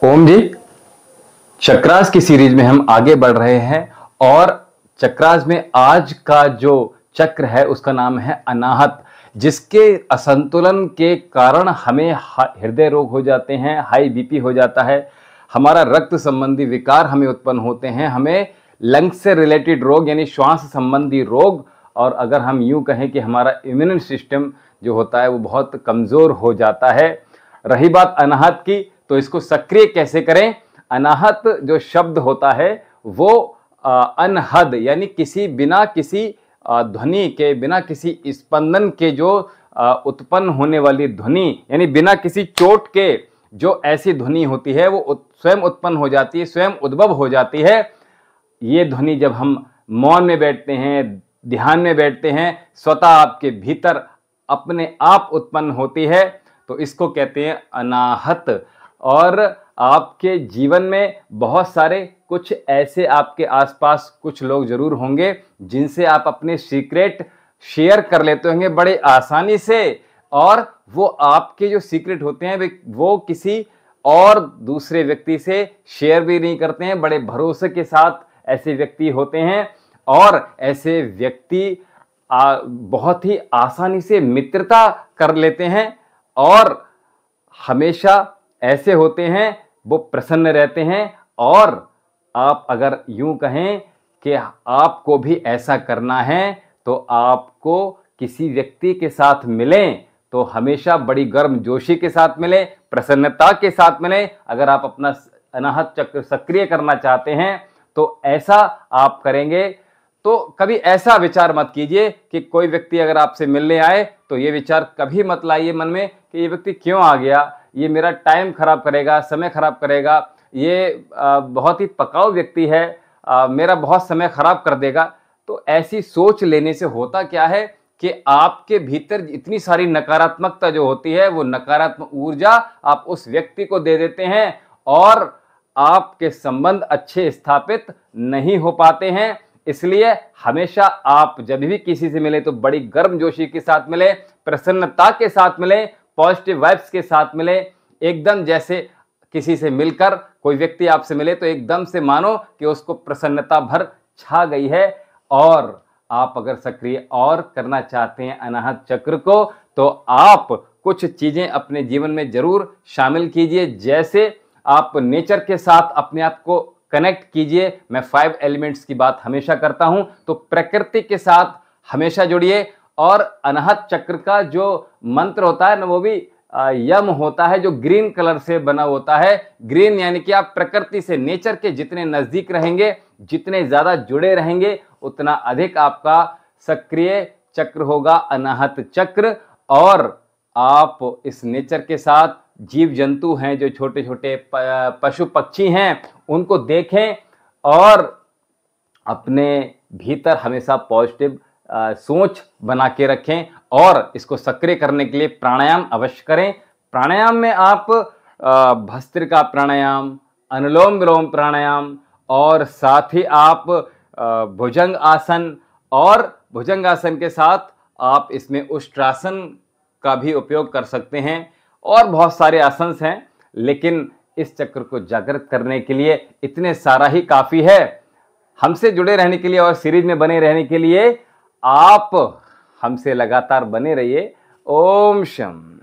ओम जी। चक्रास की सीरीज में हम आगे बढ़ रहे हैं और चक्रास में आज का जो चक्र है उसका नाम है अनाहत, जिसके असंतुलन के कारण हमें हृदय रोग हो जाते हैं, हाई बीपी हो जाता है, हमारा रक्त संबंधी विकार हमें उत्पन्न होते हैं, हमें लंग्स से रिलेटेड रोग यानी श्वास संबंधी रोग, और अगर हम यूं कहें कि हमारा इम्यून सिस्टम जो होता है वो बहुत कमज़ोर हो जाता है। रही बात अनाहत की, तो इसको सक्रिय कैसे करें। अनाहत जो शब्द होता है वो अनहद यानी बिना किसी ध्वनि के, बिना किसी स्पंदन के जो उत्पन्न होने वाली ध्वनि, यानी बिना किसी चोट के जो ऐसी ध्वनि होती है वो स्वयं उत्पन्न हो जाती है, स्वयं उद्भव हो जाती है। ये ध्वनि जब हम मौन में बैठते हैं, ध्यान में बैठते हैं, स्वतः आपके भीतर अपने आप उत्पन्न होती है, तो इसको कहते हैं अनाहत। और आपके जीवन में बहुत सारे कुछ ऐसे आपके आसपास कुछ लोग जरूर होंगे जिनसे आप अपने सीक्रेट शेयर कर लेते होंगे बड़े आसानी से, और वो आपके जो सीक्रेट होते हैं वो किसी और दूसरे व्यक्ति से शेयर भी नहीं करते हैं। बड़े भरोसे के साथ ऐसे व्यक्ति होते हैं और ऐसे व्यक्ति बहुत ही आसानी से मित्रता कर लेते हैं और हमेशा ऐसे होते हैं, वो प्रसन्न रहते हैं। और आप अगर यूं कहें कि आपको भी ऐसा करना है तो आपको किसी व्यक्ति के साथ मिलें तो हमेशा बड़ी गर्मजोशी के साथ मिलें, प्रसन्नता के साथ मिलें। अगर आप अपना अनाहत चक्र सक्रिय करना चाहते हैं तो ऐसा आप करेंगे। तो कभी ऐसा विचार मत कीजिए कि कोई व्यक्ति अगर आपसे मिलने आए तो ये विचार कभी मत लाइए मन में कि ये व्यक्ति क्यों आ गया, ये मेरा टाइम खराब करेगा, समय खराब करेगा, ये बहुत ही पकाऊ व्यक्ति है, मेरा बहुत समय खराब कर देगा। तो ऐसी सोच लेने से होता क्या है कि आपके भीतर इतनी सारी नकारात्मकता जो होती है वो नकारात्मक ऊर्जा आप उस व्यक्ति को दे देते हैं और आपके संबंध अच्छे स्थापित नहीं हो पाते हैं। इसलिए हमेशा आप जब भी किसी से मिले तो बड़ी गर्मजोशी के साथ मिले, प्रसन्नता के साथ मिले, पॉजिटिव वाइब्स के साथ मिले। एकदम जैसे किसी से मिलकर कोई व्यक्ति आपसे मिले तो एकदम से मानो कि उसको प्रसन्नता भर छा गई है। और आप अगर सक्रिय और करना चाहते हैं अनाहत चक्र को तो आप कुछ चीजें अपने जीवन में जरूर शामिल कीजिए। जैसे आप नेचर के साथ अपने आप को कनेक्ट कीजिए। मैं 5 एलिमेंट्स की बात हमेशा करता हूं, तो प्रकृति के साथ हमेशा जुड़िए। और अनाहत चक्र का जो मंत्र होता है ना वो भी यम होता है, जो ग्रीन कलर से बना होता है। ग्रीन यानी कि आप प्रकृति से, नेचर के जितने नजदीक रहेंगे, जितने ज्यादा जुड़े रहेंगे, उतना अधिक आपका सक्रिय चक्र होगा अनाहत चक्र। और आप इस नेचर के साथ, जीव जंतु हैं जो छोटे छोटे पशु पक्षी हैं उनको देखें और अपने भीतर हमेशा पॉजिटिव सोच बना के रखें। और इसको सक्रिय करने के लिए प्राणायाम अवश्य करें। प्राणायाम में आप भस्त्रिका प्राणायाम, अनुलोम विलोम प्राणायाम और साथ ही आप भुजंग आसन, और भुजंग आसन के साथ आप इसमें उष्ट्रासन का भी उपयोग कर सकते हैं। और बहुत सारे आसन हैं, लेकिन इस चक्र को जागृत करने के लिए इतने सारा ही काफी है। हमसे जुड़े रहने के लिए और सीरीज में बने रहने के लिए आप हमसे लगातार बने रहिए। ओम शम।